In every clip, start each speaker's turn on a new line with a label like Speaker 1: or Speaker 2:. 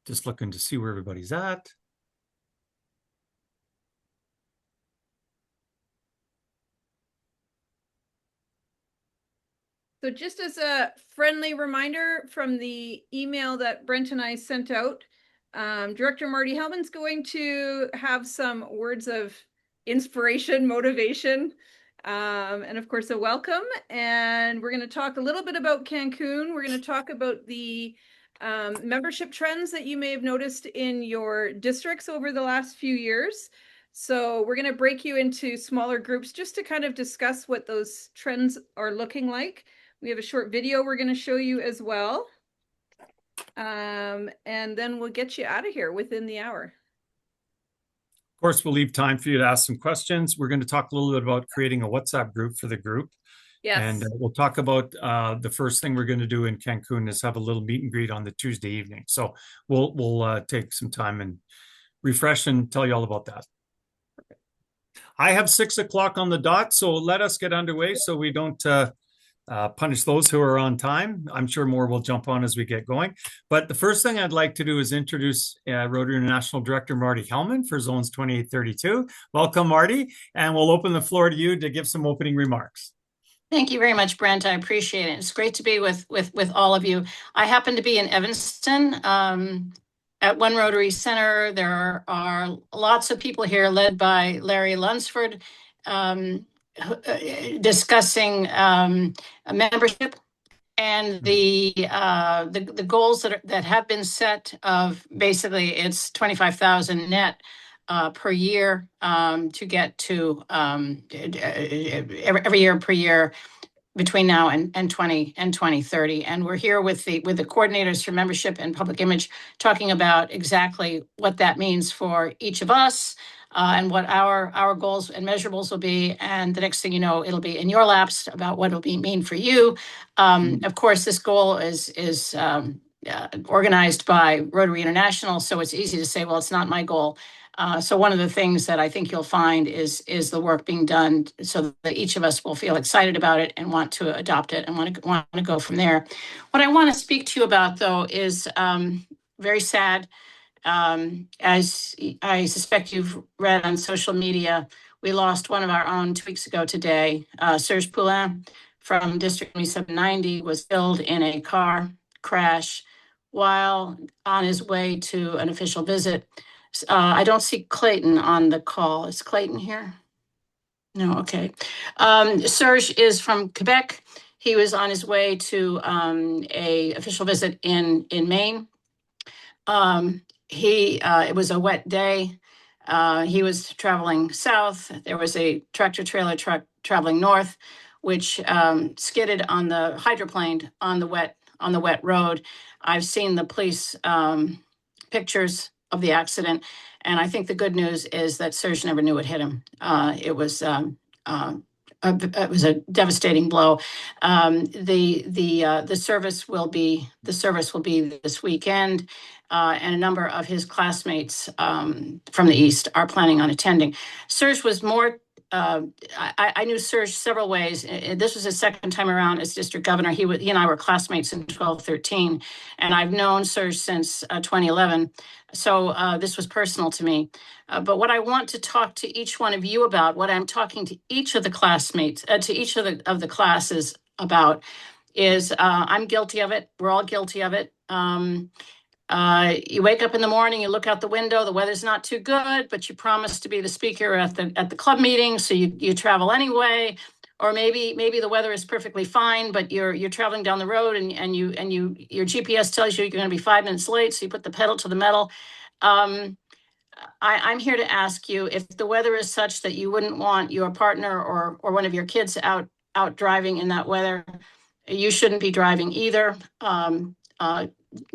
Speaker 1: Just looking to see where everybody's at.
Speaker 2: So just as a friendly reminder from the email that Brent and I sent out, Director Marty Hellman's going to have some words of inspiration, motivation, and of course a welcome. And we're going to talk a little bit about Cancun. We're going to talk about the membership trends that you may have noticed in your districts over the last few years. So we're going to break you into smaller groups just to kind of discuss what those trends are looking like. We have a short video we're going to show you as well. And then we'll get you out of here within the hour.
Speaker 1: Of course, we'll leave time for you to ask some questions. We're going to talk a little bit about creating a WhatsApp group for the group.
Speaker 2: Yes.
Speaker 1: And we'll talk about the first thing we're going to do in Cancun is have a little meet and greet on the Tuesday evening. So we'll take some time and refresh and tell you all about that. I have 6 o'clock on the dot, so let us get underway so we don't punish those who are on time. I'm sure more will jump on as we get going. But the first thing I'd like to do is introduce Rotary International Director Marty Hellman for Zones 2832. Welcome, Marty, and we'll open the floor to you to give some opening remarks.
Speaker 3: Thank you very much, Brent. I appreciate it. It's great to be with all of you. I happen to be in Evanston at One Rotary Center. There are lots of people here led by Larry Lunsford discussing a membership and the goals that have been set of basically it's 25,000 net per year to get to every year per year between now and 2030. And we're here with the coordinators for membership and public image talking about exactly what that means for each of us and what our goals and measurables will be. And the next thing you know, it'll be in your laps about what it'll mean for you. Of course, this goal is organized by Rotary International, so it's easy to say, well, it's not my goal. So one of the things that I think you'll find is the work being done so that each of us will feel excited about it and want to adopt it and want to go from there. What I want to speak to you about, though, is very sad. As I suspect you've read on social media, we lost one of our own 2 weeks ago today. Serge Poulin from District 2790 was killed in a car crash while on his way to an official visit. I don't see Clayton on the call. Is Clayton here? No, okay. Serge is from Quebec. He was on his way to a official visit in Maine. It was a wet day. He was traveling south. There was a tractor trailer truck traveling north, which skidded on the hydroplaned on the wet road. I've seen the police pictures of the accident, and I think the good news is that Serge never knew what hit him. It was a devastating blow. The service will be this weekend, and a number of his classmates from the East are planning on attending. Serge was more. I knew Serge several ways. This was his second time around as district governor. He and I were classmates in 12-13, and I've known Serge since 2011. So this was personal to me. But what I want to talk to each one of you about, what I'm talking to each of the classmates, to each of the classes about, is I'm guilty of it. We're all guilty of it. You wake up in the morning, you look out the window, the weather's not too good, but you promise to be the speaker at the club meeting, so you travel anyway. Or maybe the weather is perfectly fine, but you're traveling down the road and your GPS tells you you're going to be 5 minutes late, so you put the pedal to the metal. I'm here to ask you, if the weather is such that you wouldn't want your partner or one of your kids out driving in that weather, you shouldn't be driving either.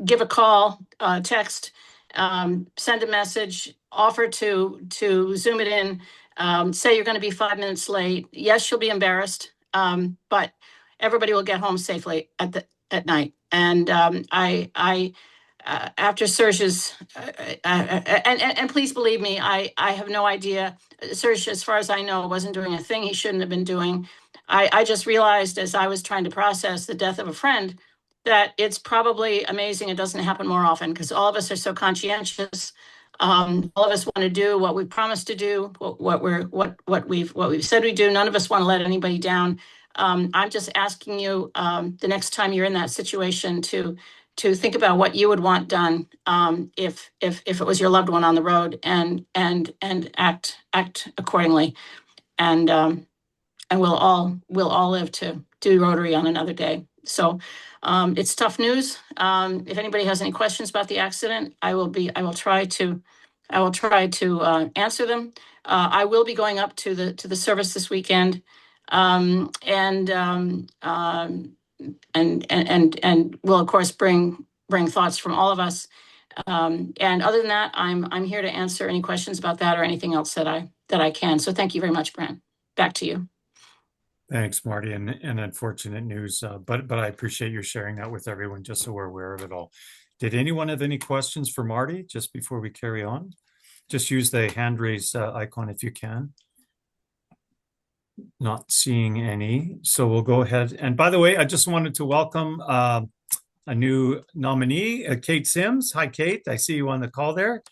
Speaker 3: Give a call, text, send a message, offer to Zoom it in, say you're going to be 5 minutes late. Yes, you'll be embarrassed, but everybody will get home safely at night. And after Serge's, and please believe me, I have no idea. Serge, as far as I know, wasn't doing a thing he shouldn't have been doing. I just realized as I was trying to process the death of a friend that it's probably amazing it doesn't happen more often, because all of us are so conscientious. All of us want to do what we promised to do, what we've said we do. None of us want to let anybody down. I'm just asking you, the next time you're in that situation to think about what you would want done, if it was your loved one on the road, and act accordingly. And we'll all live to do Rotary on another day. So it's tough news. If anybody has any questions about the accident, I will try to answer them. I will be going up to the service this weekend, and will of course bring thoughts from all of us. And other than that, I'm here to answer any questions about that or anything else that I can. So thank you very much, Brent. Back to you.
Speaker 1: Thanks, Marty, and unfortunate news, but I appreciate you sharing that with everyone, just so we're aware of it all. Did anyone have any questions for Marty just before we carry on? Just use the hand raise icon if you can. Not seeing any, so we'll go ahead. And by the way, I just wanted to welcome a new nominee, Kate Sims. Hi, Kate. I see you on the call there.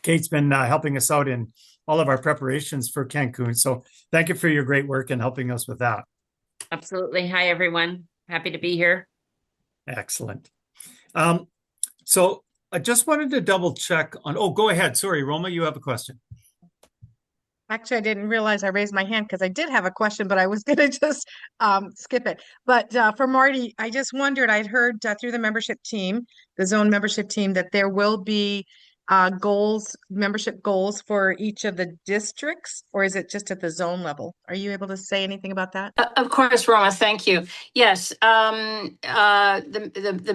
Speaker 1: Kate's been helping us out in all of our preparations for Cancun. So thank you for your great work in helping us with that.
Speaker 4: Absolutely. Hi, everyone. Happy to be here.
Speaker 1: Excellent. So I just wanted to double check on, oh, go ahead. Sorry, Roma, you have a question.
Speaker 5: Actually, I didn't realize I raised my hand because I did have a question, but I was going to just skip it. But for Marty, I just wondered, I'd heard through the membership team, the zone membership team, that there will be membership goals for each of the districts, or is it just at the zone level? Are you able to say anything about that?
Speaker 3: Of course, Roma, thank you. Yes, the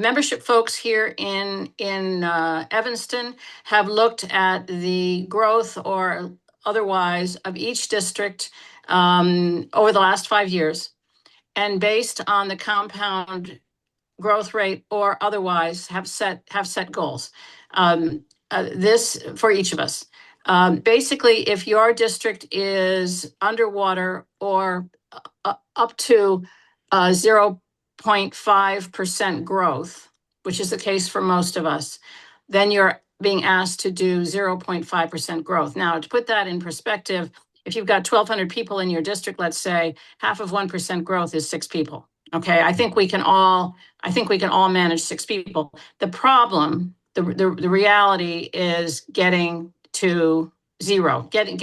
Speaker 3: membership folks here in Evanston have looked at the growth or otherwise of each district over the last 5 years, and based on the compound growth rate or otherwise have set goals. This for each of us. Basically, if your district is underwater or up to 0.5% growth, which is the case for most of us, then you're being asked to do 0.5% growth. Now, to put that in perspective, if you've got 1,200 people in your district, let's say, half of 1% growth is 6 people. Okay, I think we can all manage 6 people. The problem, the reality is getting to zero, getting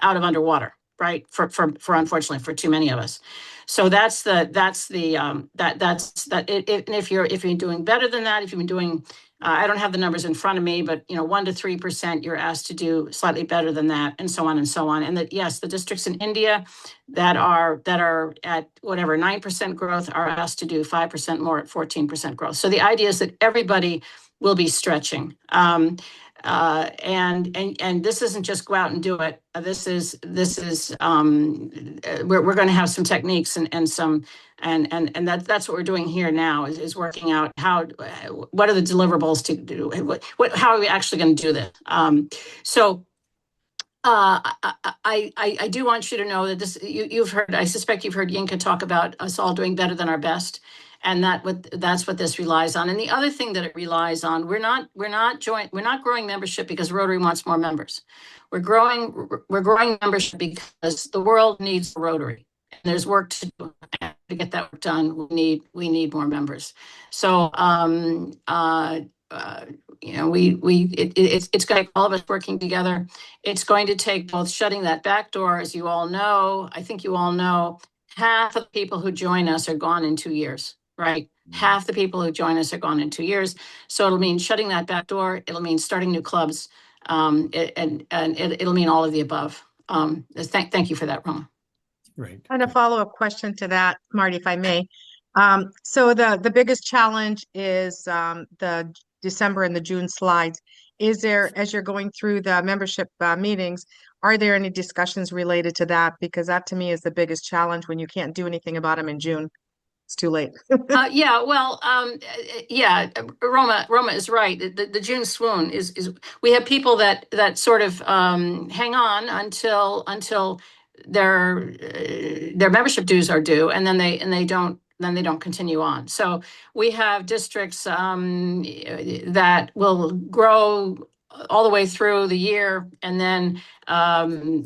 Speaker 3: out of underwater, right? For unfortunately for too many of us. So that's and if you're doing better than that, if you've been doing, I don't have the numbers in front of me, but 1 to 3%, you're asked to do slightly better than that, and so on and so on. And that, yes, the districts in India that are at whatever 9% growth are asked to do 5% more at 14% growth. So the idea is that everybody will be stretching. And this isn't just go out and do it. This is we're going to have some techniques and some and that's what we're doing here now is working out what are the deliverables to do, how are we actually going to do this. I do want you to know that this I suspect you've heard Yinka talk about us all doing better than our best. And that's what this relies on. And the other thing that it relies on, we're not growing membership because Rotary wants more members. We're growing membership because the world needs Rotary. And there's work to do. To get that work done, we need more members. So it's going to take all of us working together. It's going to take both shutting that back door, as you all know. I think you all know, half of the people who join us are gone in 2 years. Right. Half the people who join us are gone in 2 years. So it'll mean shutting that back door. It'll mean starting new clubs. And it'll mean all of the above. Thank you for that, Roma.
Speaker 1: Right.
Speaker 5: And a follow-up question to that, Marty, if I may. So the biggest challenge is the December and the June slides. Is there, as you're going through the membership meetings, are there any discussions related to that? Because that to me is the biggest challenge when you can't do anything about them in June. It's too late. Roma is right. The June swoon is we have people that sort of hang on until
Speaker 3: their membership dues are due, and then they don't continue on. So we have districts that will grow all the way through the year, and then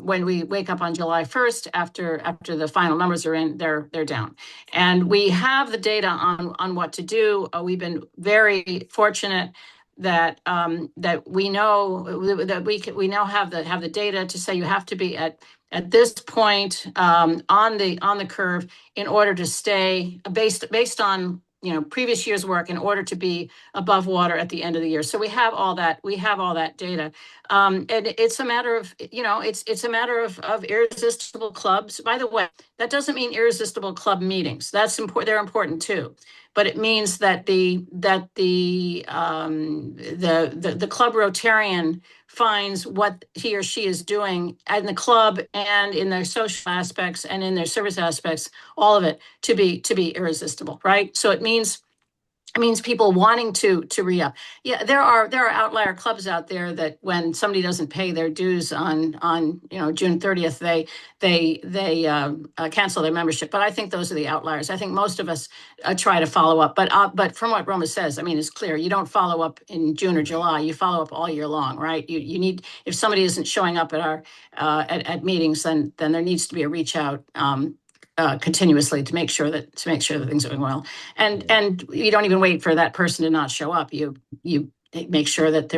Speaker 3: when we wake up on July 1st, after the final numbers are in, they're down. And we have the data on what to do. We've been very fortunate that that we know that we now have the data to say you have to be at this point on the curve in order to stay based on previous year's work, in order to be above water at the end of the year. So we have all that data, and it's a matter of it's a matter of irresistible clubs. By the way, that doesn't mean irresistible club meetings. That's important. They're important too. But it means that the club Rotarian finds what he or she is doing in the club and in their social aspects and in their service aspects, all of it to be irresistible, right? So it means people wanting to re-up. Yeah, there are outlier clubs out there that when somebody doesn't pay their dues on June 30th, they cancel their membership. But I think those are the outliers. I think most of us try to follow up. But from what Roma says, I mean, it's clear you don't follow up in June or July. You follow up all year long, right? You need, if somebody isn't showing up at our at meetings, then there needs to be a reach out. Continuously to make sure that things are going well, and you don't even wait for that person to not show up. You make sure that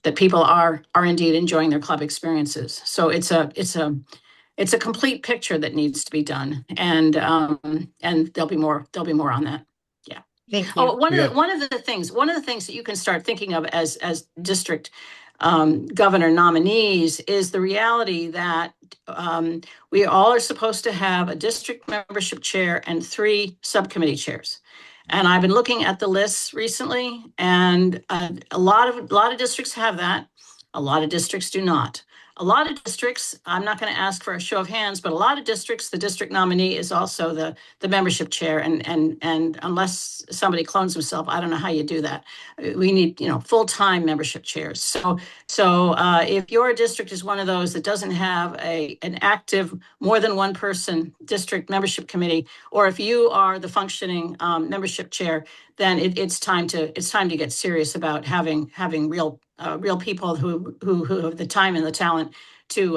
Speaker 3: that people are indeed enjoying their club experiences. So it's a complete picture that needs to be done, and there'll be more on that. Yeah.
Speaker 5: Thank you.
Speaker 3: Oh, one of the things that you can start thinking of as district governor nominees is the reality that we all are supposed to have a district membership chair and 3 subcommittee chairs. And I've been looking at the lists recently, and a lot of districts have that. A lot of districts do not. A lot of districts, I'm not going to ask for a show of hands, but a lot of districts, the district nominee is also the membership chair. And unless somebody clones himself, I don't know how you do that. We need, full-time membership chairs. So if your district is one of those that doesn't have an active, more than one person district membership committee, or if you are the functioning membership chair, then it's time to get serious about having real people who have the time and the talent to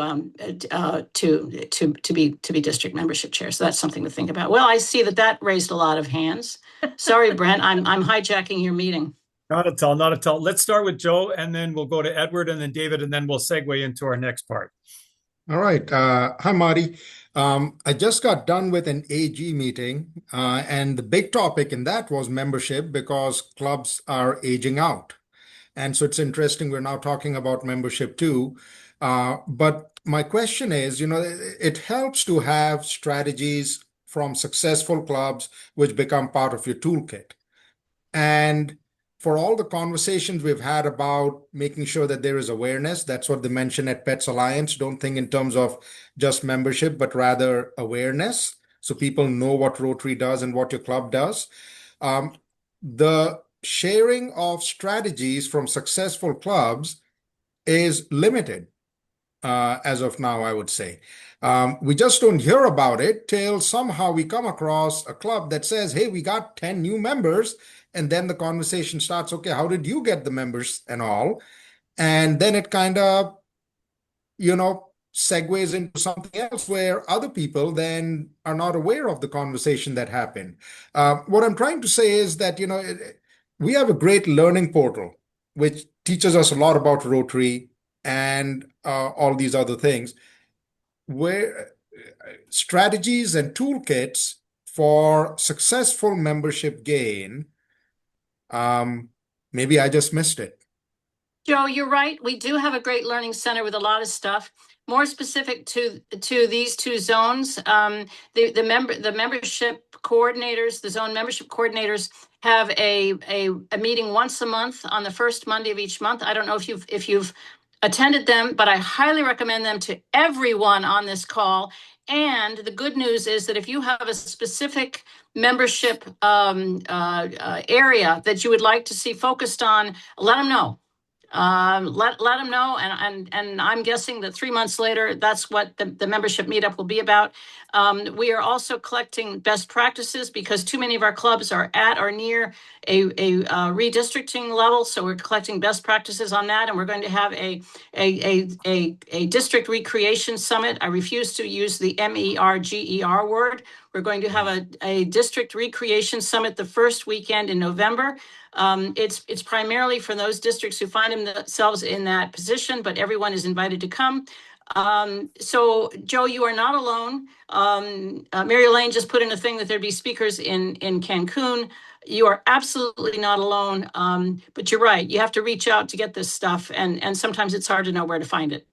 Speaker 3: be district membership chair. So that's something to think about. Well, I see that raised a lot of hands. Sorry, Brent, I'm hijacking your meeting.
Speaker 1: Not at all. Let's start with Joe, and then we'll go to Edward, and then David, and then we'll segue into our next part.
Speaker 6: All right. Hi, Marty. I just got done with an AG meeting, and the big topic in that was membership, because clubs are aging out. And so it's interesting, we're now talking about membership too. But my question is, it helps to have strategies from successful clubs which become part of your toolkit. And for all the conversations we've had about making sure that there is awareness, that's what they mention at Pets Alliance. Don't think in terms of just membership, but rather awareness, so people know what Rotary does and what your club does. The sharing of strategies from successful clubs is limited as of now, I would say. We just don't hear about it till somehow we come across a club that says, hey, we got 10 new members. And then the conversation starts, okay, how did you get the members and all? And then it kind of, segues into something else where other people then are not aware of the conversation that happened. What I'm trying to say is that, we have a great learning portal, which teaches us a lot about Rotary and all these other things, where strategies and toolkits for successful membership gain. Maybe I just missed it.
Speaker 3: Joe, you're right. We do have a great learning center with a lot of stuff. More specific to these 2 zones, the membership coordinators, the zone membership coordinators have a meeting once a month on the first Monday of each month. I don't know if you've attended them, but I highly recommend them to everyone on this call. And the good news is that if you have a specific membership area that you would like to see focused on, let them know. let them know. And I'm guessing that 3 months later, that's what the membership meetup will be about. We are also collecting best practices because too many of our clubs are at or near a redistricting level. So we're collecting best practices on that. And we're going to have a district recreation summit. I refuse to use the MERGER word. We're going to have a district recreation summit the first weekend in November. It's primarily for those districts who find themselves in that position, but everyone is invited to come. So Joe, you are not alone. Mary Elaine just put in a thing that there'd be speakers in Cancun. You are absolutely not alone. But you're right. You have to reach out to get this stuff. And sometimes it's hard to know where to find it.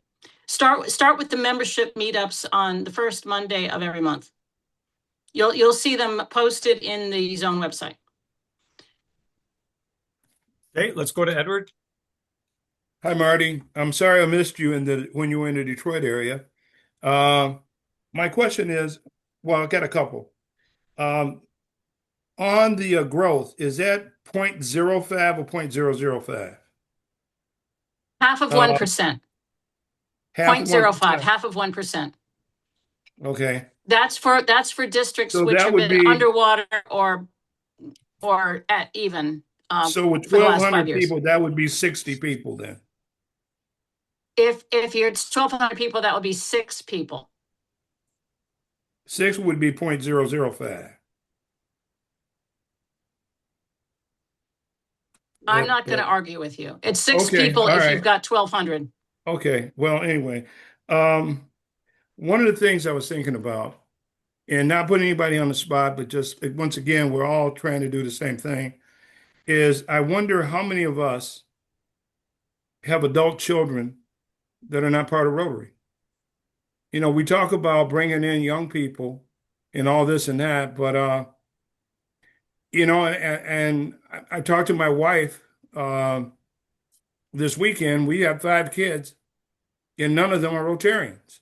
Speaker 3: Start with the membership meetups on the first Monday of every month. You'll see them posted in the zone website.
Speaker 1: Okay, let's go to Edward.
Speaker 7: Hi, Marty. I'm sorry I missed you when you were in the Detroit area. My question is, well, I got a couple. On the growth, is that 0.05 or 0.005?
Speaker 3: Half of 1%.
Speaker 7: Half of
Speaker 3: 0.05,
Speaker 7: 1%.
Speaker 3: half of 1%.
Speaker 7: Okay.
Speaker 3: That's for districts
Speaker 7: So
Speaker 3: which
Speaker 7: that
Speaker 3: have
Speaker 7: would
Speaker 3: been
Speaker 7: be-
Speaker 3: underwater or at even
Speaker 7: So with
Speaker 3: for the last 5
Speaker 7: 1,200
Speaker 3: years.
Speaker 7: people, that would be 60 people then.
Speaker 3: If you're 1,200 people, that would be 6 people.
Speaker 7: 6 would be 0.005.
Speaker 3: I'm not going to argue with you. It's 6
Speaker 7: Okay,
Speaker 3: people
Speaker 7: all
Speaker 3: if
Speaker 7: right.
Speaker 3: you've got 1,200.
Speaker 7: Okay. Well, anyway, one of the things I was thinking about, and not putting anybody on the spot, but just once again, we're all trying to do the same thing, is I wonder how many of us have adult children that are not part of Rotary. You know, we talk about bringing in young people and all this and that, but you know, and I talked to my wife this weekend. We have 5 kids, and none of them are Rotarians.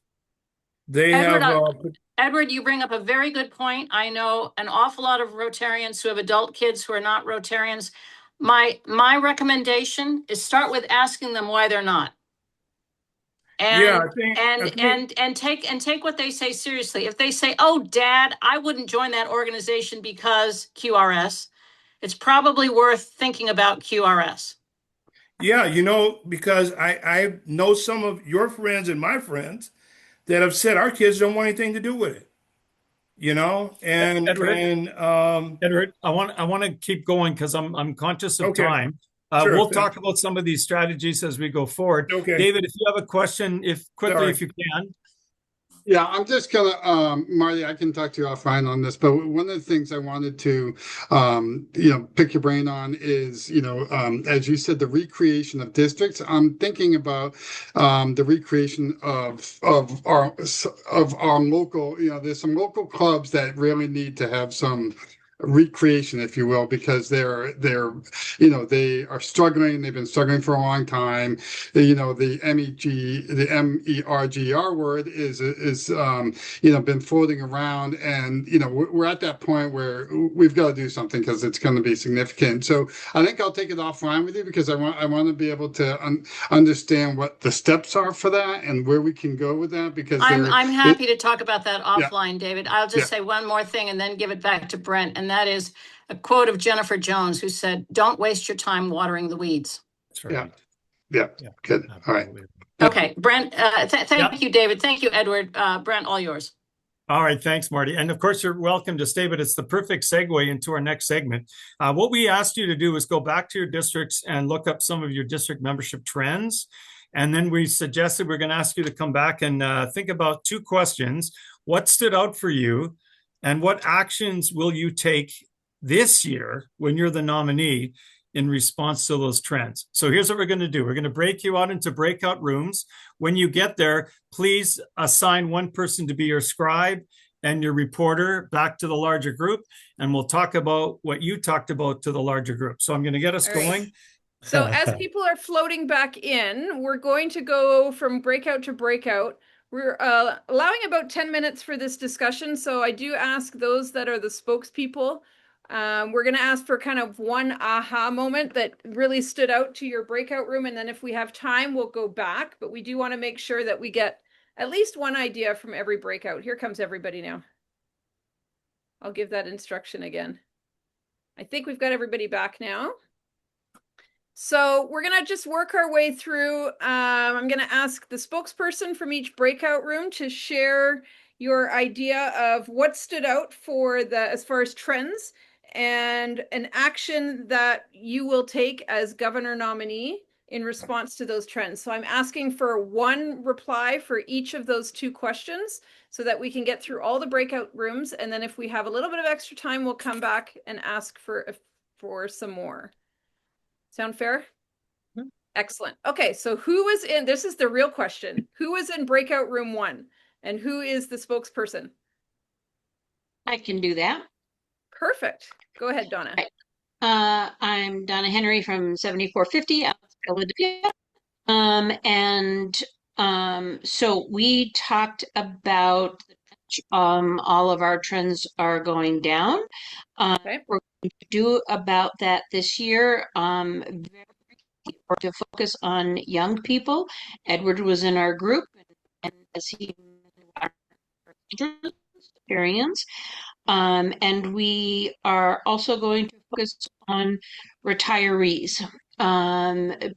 Speaker 7: They
Speaker 3: Edward,
Speaker 7: have
Speaker 3: Edward, you bring up a very good point. I know an awful lot of Rotarians who have adult kids who are not Rotarians. My recommendation is start with asking them why they're not.
Speaker 7: Yeah,
Speaker 3: And take what they say seriously. If they say, "Oh, Dad, I wouldn't join that organization because QRS," it's probably worth thinking about QRS.
Speaker 7: Yeah, you know, because I know some of your friends and my friends that have said our kids don't want anything to do with it. You know,
Speaker 1: Edward,
Speaker 7: and
Speaker 1: Edward, I want to keep going because I'm conscious of
Speaker 7: Okay.
Speaker 1: time.
Speaker 7: Sure,
Speaker 1: We'll
Speaker 7: thank
Speaker 1: talk about some of these strategies as we go forward.
Speaker 7: Okay.
Speaker 1: David, if you have a question,
Speaker 7: Sorry.
Speaker 1: if you can.
Speaker 8: Yeah, I'm just gonna, Marty, I can talk to you offline on this, but one of the things I wanted to, pick your brain on is, as you said, the recreation of districts. I'm thinking about the recreation of our local. There's some local clubs that really need to have some recreation, if you will, because they are struggling. They've been struggling for a long time. The MERGR word is been floating around, and we're at that point where we've got to do something because it's going to be significant. So I think I'll take it offline with you because I want to be able to understand what the steps are for that and where we can go with that. Because
Speaker 3: I'm happy to talk about that offline, David. I'll just say one more thing and then give it back to Brent. And that is a quote of Jennifer Jones, who said, "Don't waste your time watering the weeds."
Speaker 1: That's right.
Speaker 8: Yeah. Good. All right.
Speaker 3: Okay, Brent, thank you, David. Thank you, Edward. Brent, all yours.
Speaker 1: All right, thanks, Marty. And of course, you're welcome to stay, but it's the perfect segue into our next segment. What we asked you to do is go back to your districts and look up some of your district membership trends. And then we suggested we're going to ask you to come back and think about 2 questions. What stood out for you? And what actions will you take this year when you're the nominee in response to those trends? So here's what we're going to do. We're going to break you out into breakout rooms. When you get there, please assign one person to be your scribe and your reporter back to the larger group. And we'll talk about what you talked about to the larger group. So I'm going to get us going.
Speaker 2: So as people are floating back in, we're going to go from breakout to breakout. We're allowing about 10 minutes for this discussion. So I do ask those that are the spokespeople We're going to ask for kind of one aha moment that really stood out to your breakout room. And then if we have time, we'll go back. But we do want to make sure that we get at least one idea from every breakout. Here comes everybody now. I'll give that instruction again. I think we've got everybody back now. So we're going to just work our way through. I'm going to ask the spokesperson from each breakout room to share your idea of what stood out for as far as trends and an action that you will take as governor nominee in response to those trends. So I'm asking for one reply for each of those two questions so that we can get through all the breakout rooms. And then if we have a little bit of extra time, we'll come back and ask for some more. Sound fair?
Speaker 5: Mhm.
Speaker 2: Excellent. Okay, so who is in, this is the real question. Who is in breakout room 1? And who is the spokesperson?
Speaker 4: I can do that.
Speaker 2: Perfect. Go ahead, Donna.
Speaker 4: Right. I'm Donna Henry from 7450 out of Philadelphia. So we talked about all of our trends are going down.
Speaker 2: Okay.
Speaker 4: We're going to do about that this year. To focus on young people. Edward was in our group, and as he experience. And we are also going to focus on retirees,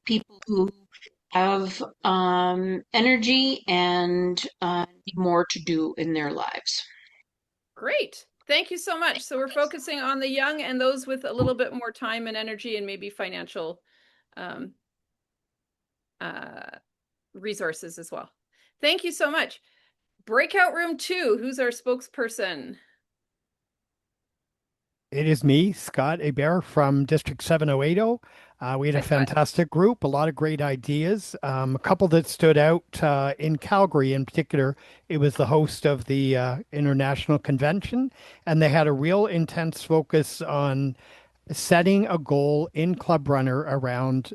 Speaker 4: people who have energy and need more to do in their lives.
Speaker 2: Great. Thank you so much. So we're focusing on the young and those with a little bit more time and energy and maybe financial resources as well. Thank you so much. Breakout room 2, who's our spokesperson?
Speaker 9: It is me, Scott Hebert from District 7080. We had a
Speaker 2: Hi, Scott.
Speaker 9: fantastic group, a lot of great ideas. A couple that stood out in Calgary in particular, it was the host of the International Convention, and they had a real intense focus on setting a goal in Club Runner around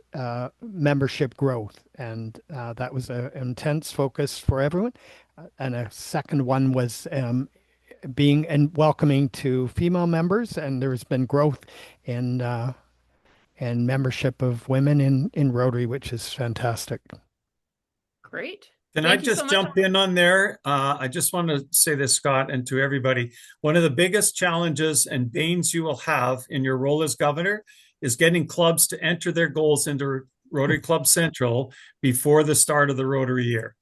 Speaker 9: membership growth. And that was an intense focus for everyone. And a second one was being and welcoming to female members, and there's been growth in membership of women in Rotary, which is fantastic.
Speaker 2: Great.
Speaker 1: Can
Speaker 2: Thank
Speaker 1: I
Speaker 2: you
Speaker 1: just
Speaker 2: so much.
Speaker 1: jump in on there? I just want to say this, Scott, and to everybody. One of the biggest challenges and banes you will have in your role as governor is getting clubs to enter their goals into Rotary Club Central before the start of the Rotary year,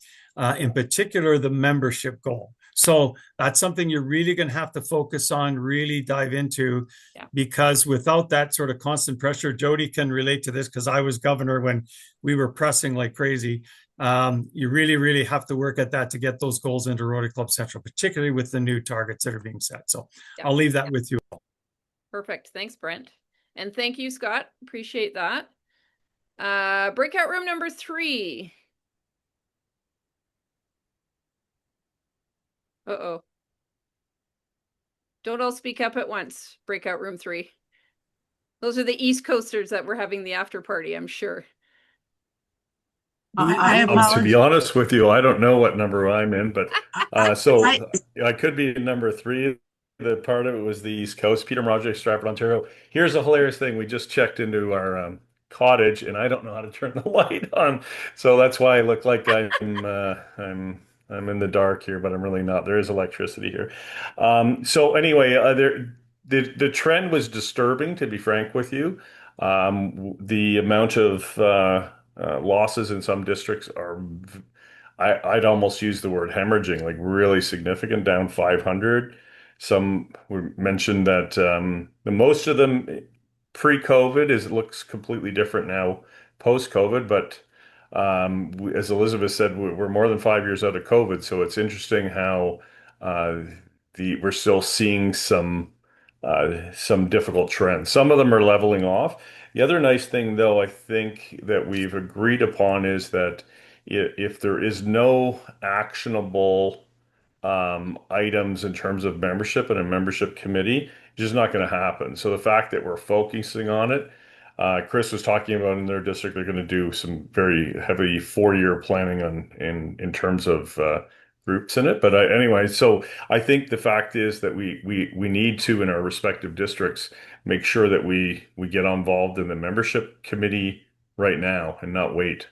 Speaker 1: in particular, the membership goal. So that's something you're really going to have to focus on, really dive into, because without that sort of constant pressure, Jody can relate to this because I was governor when we were pressing like crazy. You really, really have to work at that to get those goals into Rotary Club Central, particularly with the new targets that are being set. So I'll leave that with you.
Speaker 2: Perfect. Thanks, Brent. And thank you, Scott. Appreciate that. Breakout room number 3. Uh-oh. Don't all speak up at once. Breakout room 3. Those are the East Coasters that were having the after party, I'm sure.
Speaker 10: To be honest with you, I don't know what number I'm in, but I could be in number 3. The part of it was the East Coast, Peter Project, Stratford, Ontario. Here's a hilarious thing. We just checked into our cottage, and I don't know how to turn the light on, so that's why I look like I'm in the dark here, but I'm really not. There is electricity here. So anyway, the trend was disturbing, to be frank with you. The amount of losses in some districts are, I'd almost use the word hemorrhaging, like really significant, down 500. Some mentioned that the most of them pre-COVID it looks completely different now post-COVID, but as Elizabeth said, we're more than 5 years out of COVID, so it's interesting how we're still seeing some difficult trends. Some of them are leveling off. The other nice thing, though, I think that we've agreed upon is that if there is no actionable items in terms of membership and a membership committee, it's just not going to happen. So the fact that we're focusing on it, Chris was talking about in their district, they're going to do some very heavy 4-year planning in terms of groups in it. But anyway, so I think the fact is that we need to, in our respective districts, make sure that we get involved in the membership committee right now and not wait,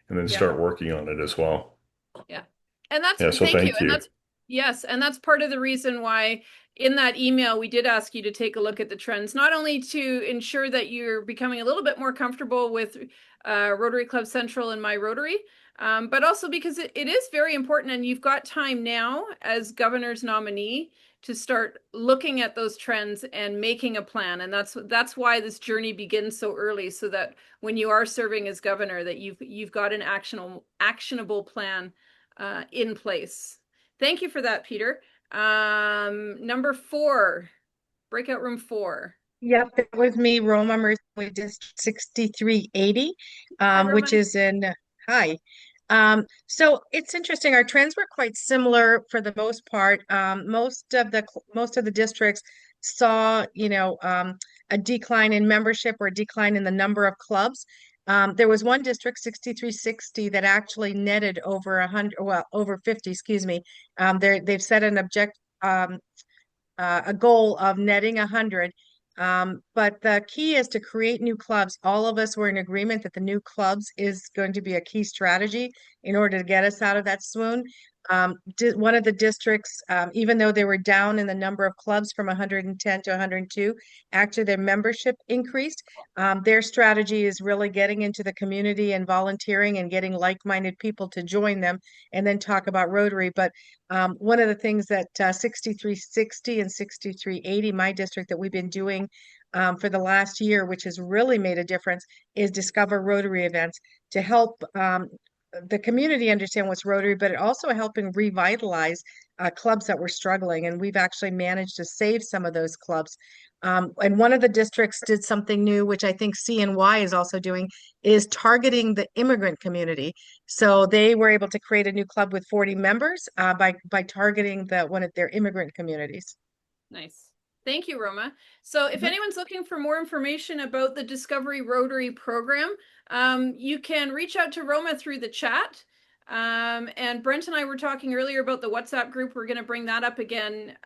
Speaker 10: and then
Speaker 2: Yeah.
Speaker 10: start working on it as well.
Speaker 2: Yeah. And that's,
Speaker 10: Yeah, so
Speaker 2: thank you.
Speaker 10: thank
Speaker 2: And
Speaker 10: you.
Speaker 2: that's, yes, and that's part of the reason why in that email, we did ask you to take a look at the trends, not only to ensure that you're becoming a little bit more comfortable with Rotary Club Central and My Rotary, but also because it is very important, and you've got time now as governor's nominee to start looking at those trends and making a plan. And that's why this journey begins so early, so that when you are serving as governor, that you've got an actionable plan in place. Thank you for that, Peter. Number 4, breakout room 4.
Speaker 5: Yep, it was me, Roma Mercer, with District 6380, which
Speaker 2: Roma.
Speaker 5: is in, hi. So it's interesting. Our trends were quite similar for the most part. Most of the districts saw, a decline in membership or a decline in the number of clubs. There was one district, 6360, that actually netted over 100, well, over 50, excuse me. They've set a goal of netting 100. But the key is to create new clubs. All of us were in agreement that the new clubs is going to be a key strategy in order to get us out of that swoon. One of the districts, even though they were down in the number of clubs from 110 to 102, actually their membership increased. Their strategy is really getting into the community and volunteering and getting like-minded people to join them, and then talk about Rotary. But one of the things that 6360 and 6380, my district, that we've been doing for the last year, which has really made a difference, is Discover Rotary events to help the community understand what's Rotary, but also helping revitalize clubs that were struggling. And we've actually managed to save some of those clubs. And one of the districts did something new, which I think CNY is also doing, is targeting the immigrant community. So they were able to create a new club with 40 members by targeting one of their immigrant communities.
Speaker 2: Nice. Thank you, Roma. So if anyone's looking for more information about the Discovery Rotary program, you can reach out to Roma through the chat. And Brent and I were talking earlier about the WhatsApp group. We're going to bring that up again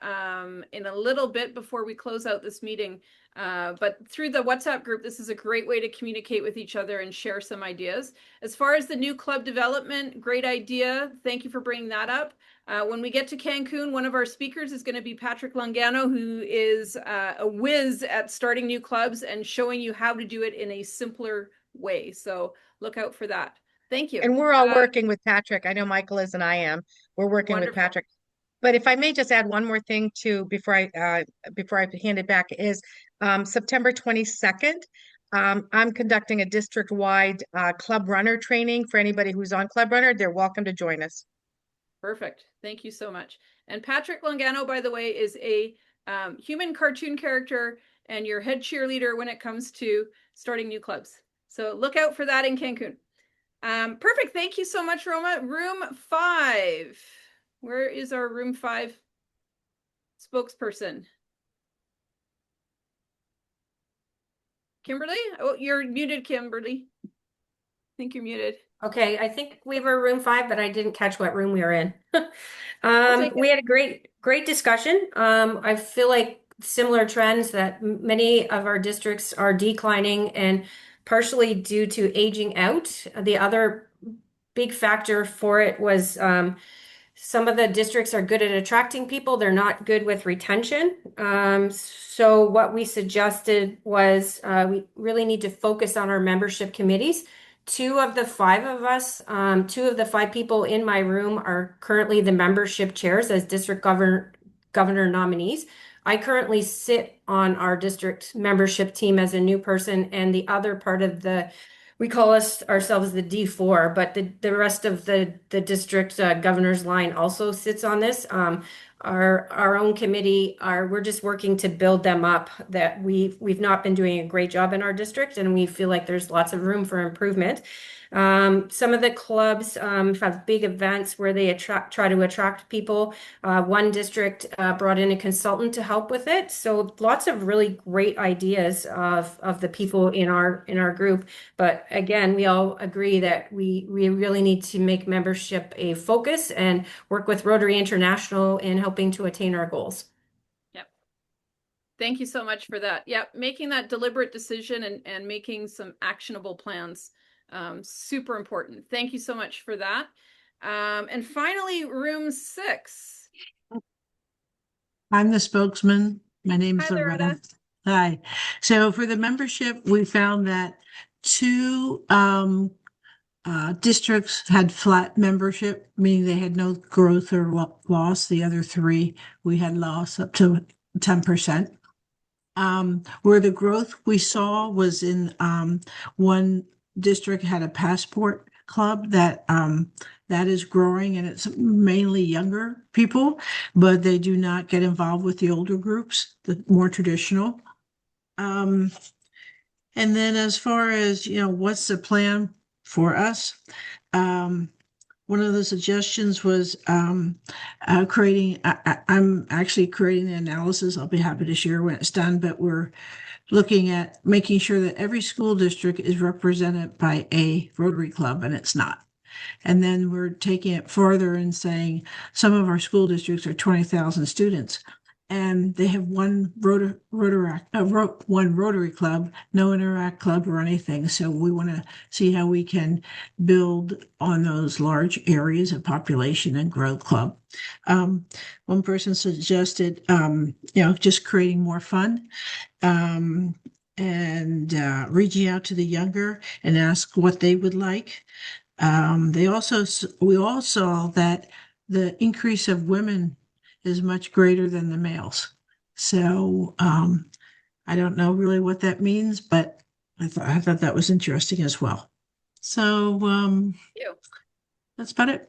Speaker 2: in a little bit before we close out this meeting. But through the WhatsApp group, this is a great way to communicate with each other and share some ideas. As far as the new club development, great idea. Thank you for bringing that up. When we get to Cancun, one of our speakers is going to be Patrick Longano, who is a whiz at starting new clubs and showing you how to do it in a simpler way. So look out for that. Thank you.
Speaker 5: And we're all working with Patrick. I know Michael is and I am. We're working with Patrick. But if I may just add one more thing too before I hand it back, is September 22nd. I'm conducting a district-wide club runner training for anybody who's on Club Runner. They're welcome to join us.
Speaker 2: Perfect. Thank you so much. And Patrick Longano, by the way, is a human cartoon character and your head cheerleader when it comes to starting new clubs. So look out for that in Cancun. Perfect. Thank you so much, Roma. Room 5. Where is our room 5 spokesperson? Kimberly? Oh, you're muted, Kimberly. I think you're muted.
Speaker 11: Okay, I think we were room 5, but I didn't catch what room we were in. We had a great discussion. I feel like similar trends that many of our districts are declining, and partially due to aging out. The other big factor for it was some of the districts are good at attracting people. They're not good with retention. So what we suggested was we really need to focus on our membership committees. 2 of the 5 of us, 2 of the 5 people in my room are currently the membership chairs as district governor nominees. I currently sit on our district membership team as a new person, and the other part of we call ourselves the D4, but the rest of the district governor's line also sits on this. Our own committee, we're just working to build them up. That we've not been doing a great job in our district, and we feel like there's lots of room for improvement. Some of the clubs have big events where they try to attract people. One district brought in a consultant to help with it. So lots of really great ideas of the people in our group. But again, we all agree that we really need to make membership a focus and work with Rotary International in helping to attain our goals.
Speaker 2: Yep. Thank you so much for that. Yep. Making that deliberate decision and making some actionable plans. Super important. Thank you so much for that. And finally, room 6.
Speaker 12: I'm the spokesman. My name is
Speaker 2: Hi,
Speaker 12: Loretta.
Speaker 2: Loretta.
Speaker 12: Hi. So for the membership, we found that 2 districts had flat membership, meaning they had no growth or loss. The other 3, we had loss up to 10%. Where the growth we saw was in one district had a passport club that is growing, and it's mainly younger people, but they do not get involved with the older groups, the more traditional. And then as far as, what's the plan for us? One of the suggestions was creating, I'm actually creating the analysis. I'll be happy to share when it's done, but we're looking at making sure that every school district is represented by a Rotary Club, and it's not. And then we're taking it further and saying some of our school districts are 20,000 students, and they have one Rotary Club, no Interact Club or anything. So we want to see how we can build on those large areas of population and grow club. One person suggested, just creating more fun. And reaching out to the younger and ask what they would like. We all saw that the increase of women is much greater than the males. So I don't know really what that means, but I thought that was interesting as well. So that's about it.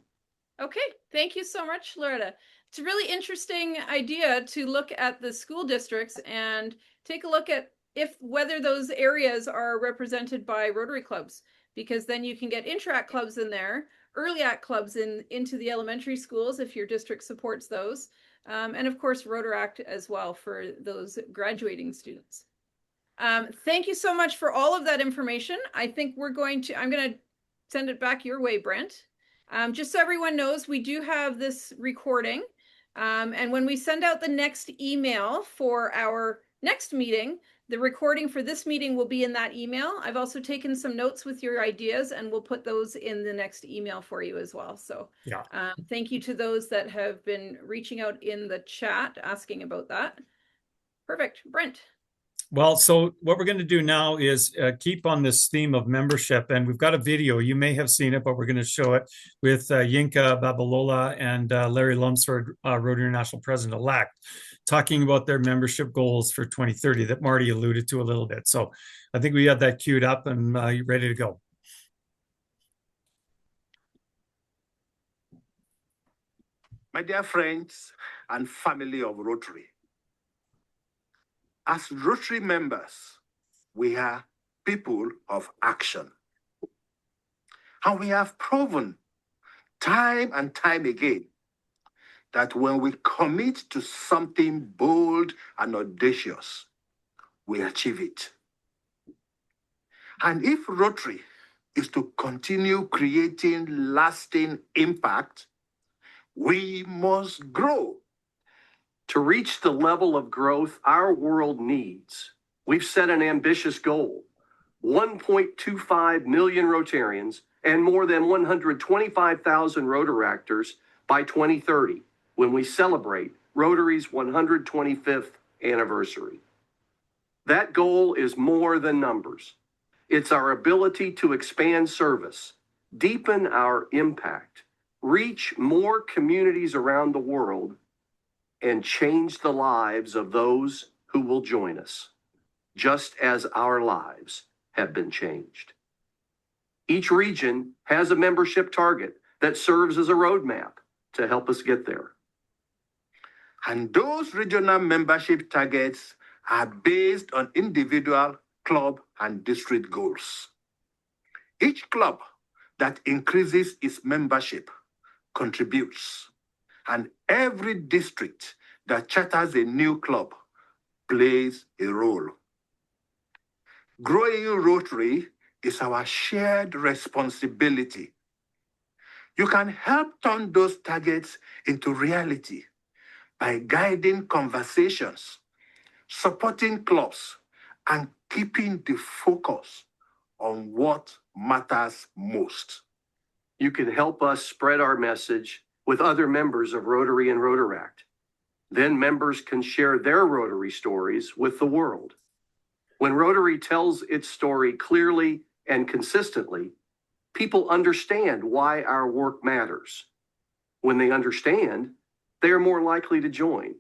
Speaker 2: Okay, thank you so much, Loretta. It's a really interesting idea to look at the school districts and take a look at whether those areas are represented by Rotary clubs, because then you can get Interact clubs in there, Early Act clubs into the elementary schools if your district supports those, and of course Rotaract as well for those graduating students. Thank you so much for all of that information. I think I'm going to send it back your way, Brent. Just so everyone knows, we do have this recording, and when we send out the next email for our next meeting, the recording for this meeting will be in that email. I've also taken some notes with your ideas, and we'll put those in the next email for you as well. So yeah, thank you to those that have been reaching out in the chat asking about that. Perfect. Brent.
Speaker 1: Well, so what we're going to do now is keep on this theme of membership, and we've got a video. You may have seen it, but we're going to show it with Yinka Babalola and Larry Lumsford, Rotary International President-elect, talking about their membership goals for 2030 that Marty alluded to a little bit. So I think we have that queued up and you're ready to go.
Speaker 13: My dear friends and family of Rotary, as Rotary members, we are people of action. And we have proven time and time again that when we commit to something bold and audacious, we achieve it. And if Rotary is to continue creating lasting impact, we must grow.
Speaker 14: To reach the level of growth our world needs, we've set an ambitious goal: 1.25 million Rotarians and more than 125,000 Rotaractors by 2030, when we celebrate Rotary's 125th anniversary. That goal is more than numbers. It's our ability to expand service, deepen our impact, reach more communities around the world, and change the lives of those who will join us, just as our lives have been changed. Each region has a membership target that serves as a roadmap to help us get there.
Speaker 13: And those regional membership targets are based on individual, club, and district goals. Each club that increases its membership contributes, and every district that charters a new club plays a role. Growing Rotary is our shared responsibility. You can help turn those targets into reality by guiding conversations, supporting clubs, and keeping the focus on what matters most.
Speaker 14: You can help us spread our message with other members of Rotary and Rotaract. Then members can share their Rotary stories with the world. When Rotary tells its story clearly and consistently, people understand why our work matters. When they understand, they are more likely to join.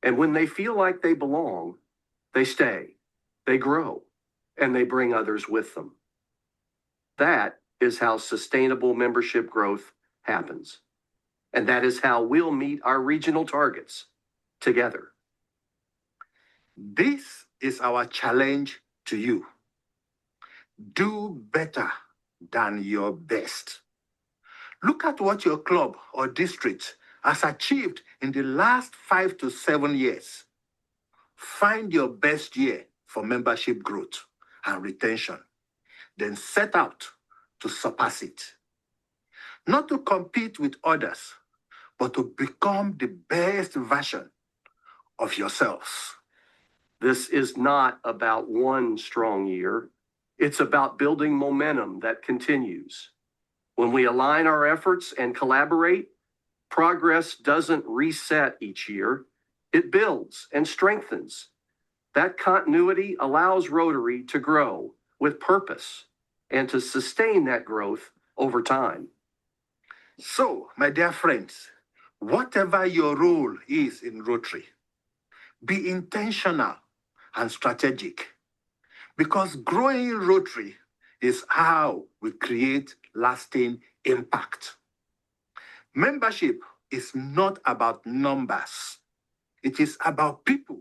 Speaker 14: And when they feel like they belong, they stay, they grow, and they bring others with them. That is how sustainable membership growth happens. And that is how we'll meet our regional targets together.
Speaker 13: This is our challenge to you. Do better than your best. Look at what your club or district has achieved in the last 5 to 7 years. Find your best year for membership growth and retention. Then set out to surpass it. Not to compete with others, but to become the best version of yourselves.
Speaker 14: This is not about one strong year. It's about building momentum that continues. When we align our efforts and collaborate, progress doesn't reset each year. It builds and strengthens. That continuity allows Rotary to grow with purpose and to sustain that growth over time.
Speaker 13: So, my dear friends, whatever your role is in Rotary, be intentional and strategic, because growing Rotary is how we create lasting impact. Membership is not about numbers. It is about people.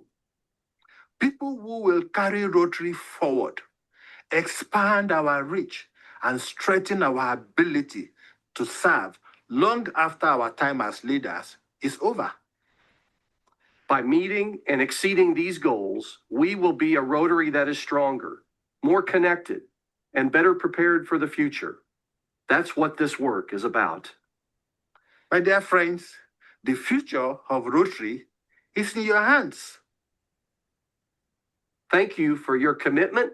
Speaker 13: People who will carry Rotary forward, expand our reach, and strengthen our ability to serve long after our time as leaders is over.
Speaker 14: By meeting and exceeding these goals, we will be a Rotary that is stronger, more connected, and better prepared for the future. That's what this work is about.
Speaker 13: My dear friends, the future of Rotary is in your hands.
Speaker 14: Thank you for your commitment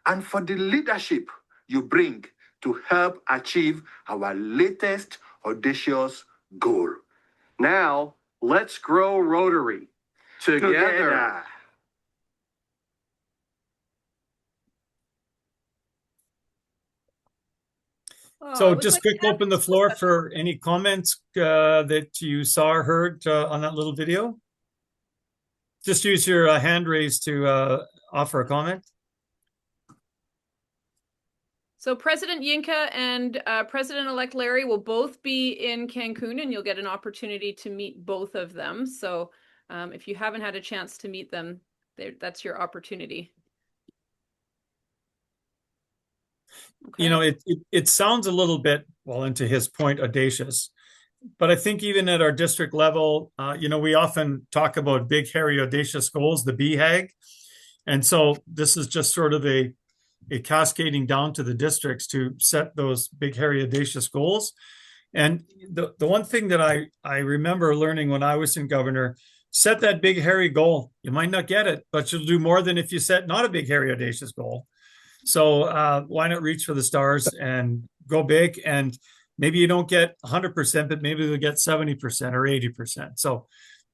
Speaker 13: and for the leadership you bring to help achieve our latest audacious goal.
Speaker 14: Now, let's grow Rotary together.
Speaker 1: So just quick, open the floor for any comments that you saw or heard on that little video. Just use your hand raised to offer a comment.
Speaker 2: So President Yinka and President-elect Larry will both be in Cancun, and you'll get an opportunity to meet both of them. So if you haven't had a chance to meet them, that's your opportunity. Okay.
Speaker 1: You know, it sounds a little bit, well, into his point, audacious. But I think even at our district level, you know, we often talk about big, hairy, audacious goals, the BHAG. And so this is just sort of a cascading down to the districts to set those big, hairy, audacious goals. And the one thing that I remember learning when I was in governor, set that big, hairy goal. You might not get it, but you'll do more than if you set not a big, hairy, audacious goal. So why not reach for the stars and go big? And maybe you don't get 100%, but maybe you'll get 70% or 80%. So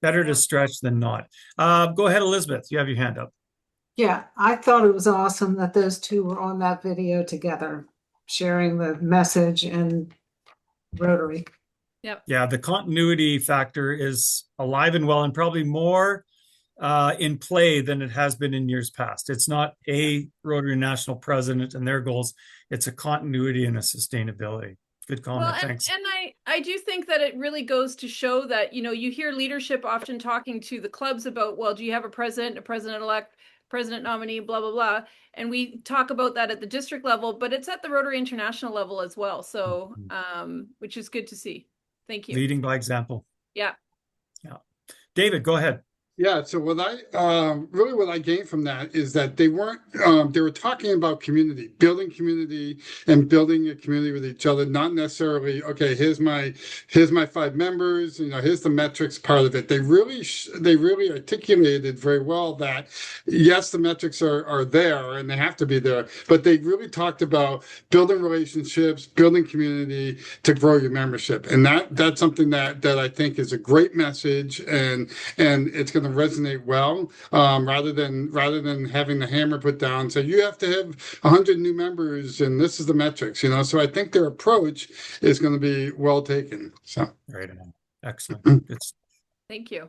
Speaker 1: better to stretch than not. Go ahead, Elizabeth. You have your hand up.
Speaker 15: Yeah, I thought it was awesome that those two were on that video together, sharing the message and Rotary.
Speaker 2: Yep.
Speaker 1: Yeah, the continuity factor is alive and well, and probably more in play than it has been in years past. It's not a Rotary National President and their goals. It's a continuity and a sustainability. Good comment.
Speaker 2: Well,
Speaker 1: Thanks.
Speaker 2: And I do think that it really goes to show that, you know, you hear leadership often talking to the clubs about, well, do you have a president-elect, president nominee, blah, blah, blah. And we talk about that at the district level, but it's at the Rotary International level as well. So, which is good to see. Thank you.
Speaker 1: Leading by example.
Speaker 2: Yeah.
Speaker 1: Yeah. David, go ahead.
Speaker 8: Yeah, so what I gained from that is that they weren't they were talking about building community and building a community with each other, not necessarily, okay, here's my 5 members, here's the metrics part of it. They really articulated very well that yes, the metrics are there and they have to be there, but they really talked about building relationships, building community to grow your membership. And that's something that I think is a great message, and it's going to resonate well, rather than having the hammer put down. So you have to have 100 new members, and this is the metrics. So I think their approach is going to be well taken. So
Speaker 1: right on. Excellent.
Speaker 2: Thank you.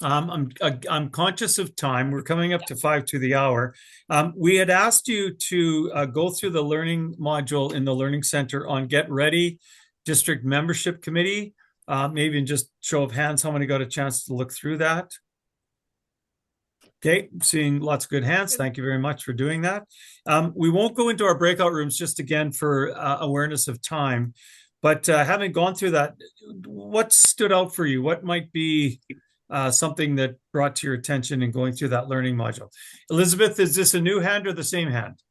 Speaker 1: I'm conscious of time. We're coming up to 5 to the hour. We had asked you to go through the learning module in the Learning Center on Get Ready District Membership Committee. Maybe in just show of hands, how many got a chance to look through that? Okay, seeing lots of good hands. Thank you very much for doing that. We won't go into our breakout rooms just again for awareness of time, but having gone through that, what stood out for you? What might be something that brought to your attention in going through that learning module? Elizabeth, is this a new hand or the same hand?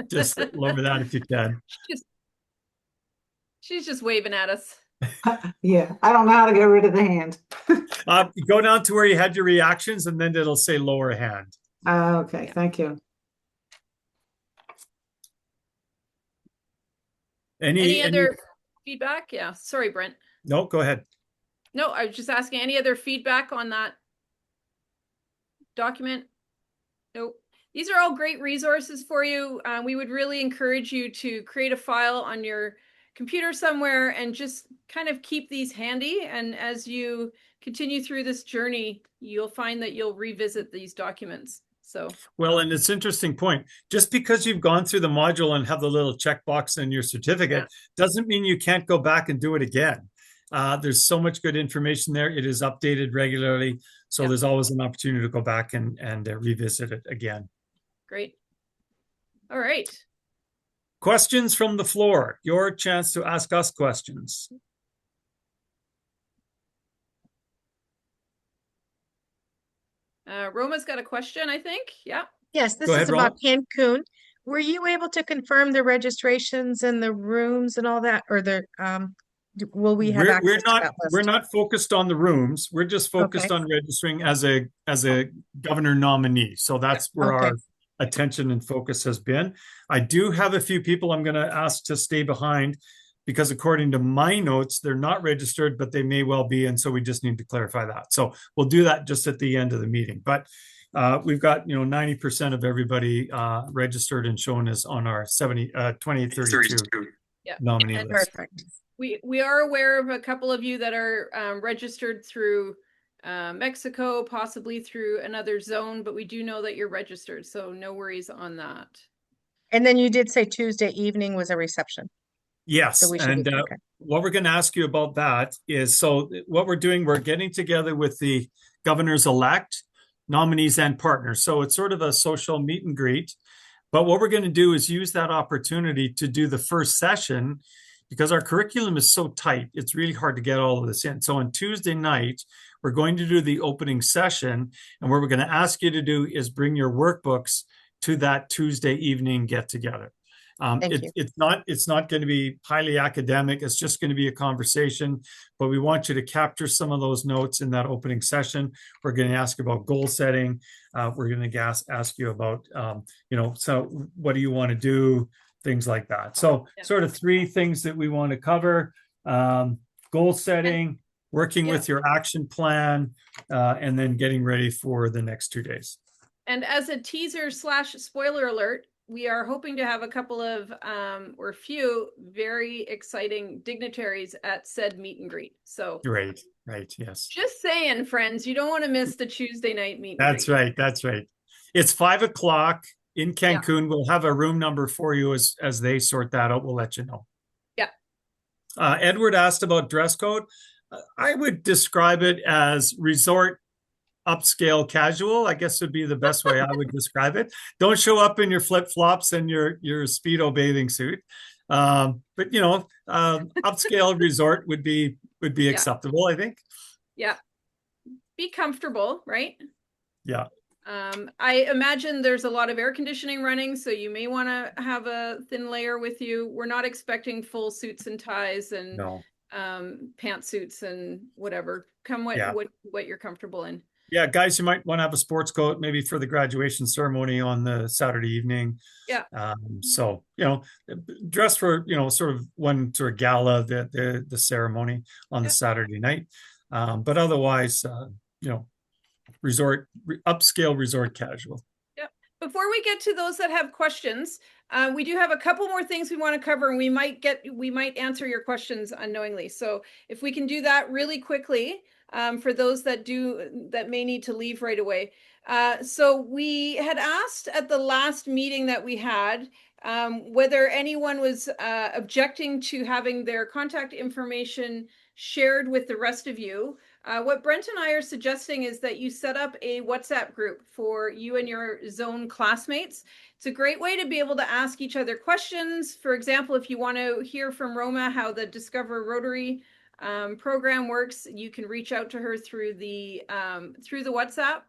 Speaker 1: Just lower that if you can.
Speaker 2: She's just waving at us.
Speaker 15: Yeah, I don't know how to get rid of the hand.
Speaker 1: Go down to where you had your reactions, and then it'll say lower hand.
Speaker 15: Okay, thank you.
Speaker 2: Any other feedback? Yeah, sorry, Brent.
Speaker 1: No, go ahead.
Speaker 2: No, I was just asking, any other feedback on that document? Nope. These are all great resources for you. We would really encourage you to create a file on your computer somewhere and just kind of keep these handy. And as you continue through this journey, you'll find that you'll revisit these documents. So
Speaker 1: well, and it's an interesting point. Just because you've gone through the module and have the little checkbox in your certificate doesn't mean you can't go back and do it again. There's so much good information there. It is updated regularly. So there's always an opportunity to go back and revisit it again.
Speaker 2: Great. All right.
Speaker 1: Questions from the floor. Your chance to ask us questions.
Speaker 2: Roma's got a question, I think. Yeah.
Speaker 5: Yes, this is about Cancun. Were you able to confirm the registrations and the rooms and all that, or will we have access to that list?
Speaker 1: We're not focused on the rooms. We're just focused on registering as a governor nominee. So that's where our attention and focus has been. I do have a few people I'm going to ask to stay behind because according to my notes, they're not registered, but they may well be. And so we just need to clarify that. So we'll do that just at the end of the meeting. But we've got 90% of everybody registered and shown as on our 2832 nominee list.
Speaker 2: Perfect. We are aware of a couple of you that are registered through Mexico, possibly through another zone, but we do know that you're registered, so no worries on that.
Speaker 5: And then you did say Tuesday evening was a reception.
Speaker 1: Yes,
Speaker 5: so
Speaker 1: and what we're going to ask you about that is, so what we're doing, we're getting together with the governors-elect, nominees, and partners. So it's sort of a social meet and greet. But what we're going to do is use that opportunity to do the first session because our curriculum is so tight, it's really hard to get all of this in. So on Tuesday night, we're going to do the opening session. And what we're going to ask you to do is bring your workbooks to that Tuesday evening get together. It's not going to be highly academic. It's just going to be a conversation, but we want you to capture some of those notes in that opening session. We're going to ask about goal setting. We're going to ask you about, so what do you want to do? Things like that. So sort of 3 things that we want to cover: goal setting, working with your action plan, and then getting ready for the next 2 days.
Speaker 2: And as a teaser / spoiler alert, we are hoping to have a couple of or a few very exciting dignitaries at said meet and greet. So
Speaker 1: right, yes.
Speaker 2: Just saying, friends, you don't want to miss the Tuesday night meet.
Speaker 1: That's right. It's 5 o'clock in Cancun. We'll have a room number for you as they sort that out. We'll let you know.
Speaker 2: Yeah.
Speaker 1: Edward asked about dress code. I would describe it as resort upscale casual, I guess would be the best way I would describe it. Don't show up in your flip-flops and your Speedo bathing suit. But upscale resort would be acceptable, I think.
Speaker 2: Yeah. Be comfortable, right?
Speaker 1: Yeah.
Speaker 2: I imagine there's a lot of air conditioning running, so you may want to have a thin layer with you. We're not expecting full suits and ties and pantsuits and whatever. Come what you're comfortable in.
Speaker 1: Yeah, guys, you might want to have a sports coat maybe for the graduation ceremony on the Saturday evening.
Speaker 2: Yeah.
Speaker 1: So, dress for, sort of one sort of gala, the ceremony on the Saturday night. But otherwise, upscale resort casual.
Speaker 2: Yep. Before we get to those that have questions, we do have a couple more things we want to cover, and we might answer your questions unknowingly. So if we can do that really quickly, for those that may need to leave right away. So we had asked at the last meeting that we had whether anyone was objecting to having their contact information shared with the rest of you. What Brent and I are suggesting is that you set up a WhatsApp group for you and your zone classmates. It's a great way to be able to ask each other questions. For example, if you want to hear from Roma how the Discover Rotary program works, you can reach out to her through the WhatsApp.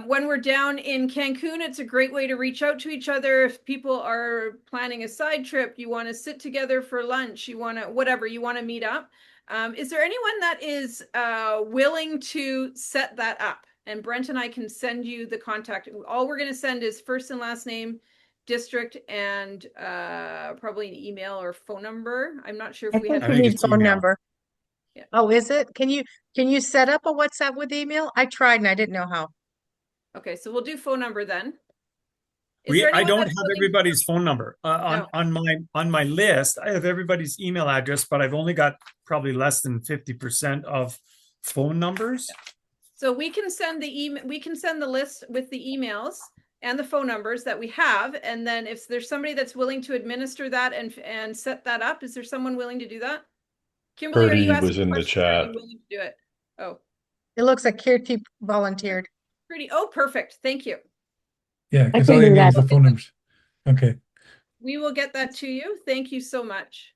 Speaker 2: When we're down in Cancun, it's a great way to reach out to each other. If people are planning a side trip, you want to sit together for lunch, you want to meet up. Is there anyone that is willing to set that up? And Brent and I can send you the contact. All we're going to send is first and last name, district, and probably an email or phone number. I'm not sure if we have.
Speaker 5: I think you need phone number.
Speaker 2: Yeah.
Speaker 5: Oh, is it? Can you set up a WhatsApp with email? I tried and I didn't know how.
Speaker 2: Okay, so we'll do phone number then.
Speaker 1: I don't have everybody's phone number on my list. I have everybody's email address, but I've only got probably less than 50% of phone numbers.
Speaker 2: So we can send the email. We can send the list with the emails and the phone numbers that we have, and then if there's somebody that's willing to administer that and set that up, is there someone willing to do that? Kimberly, are you asking
Speaker 10: was in the chat.
Speaker 2: Are you willing to do it? Oh,
Speaker 5: it looks like Kirti volunteered.
Speaker 2: Pretty. Oh, perfect. Thank you.
Speaker 16: Yeah, because all you need is the phone numbers. Okay.
Speaker 2: We will get that to you. Thank you so much.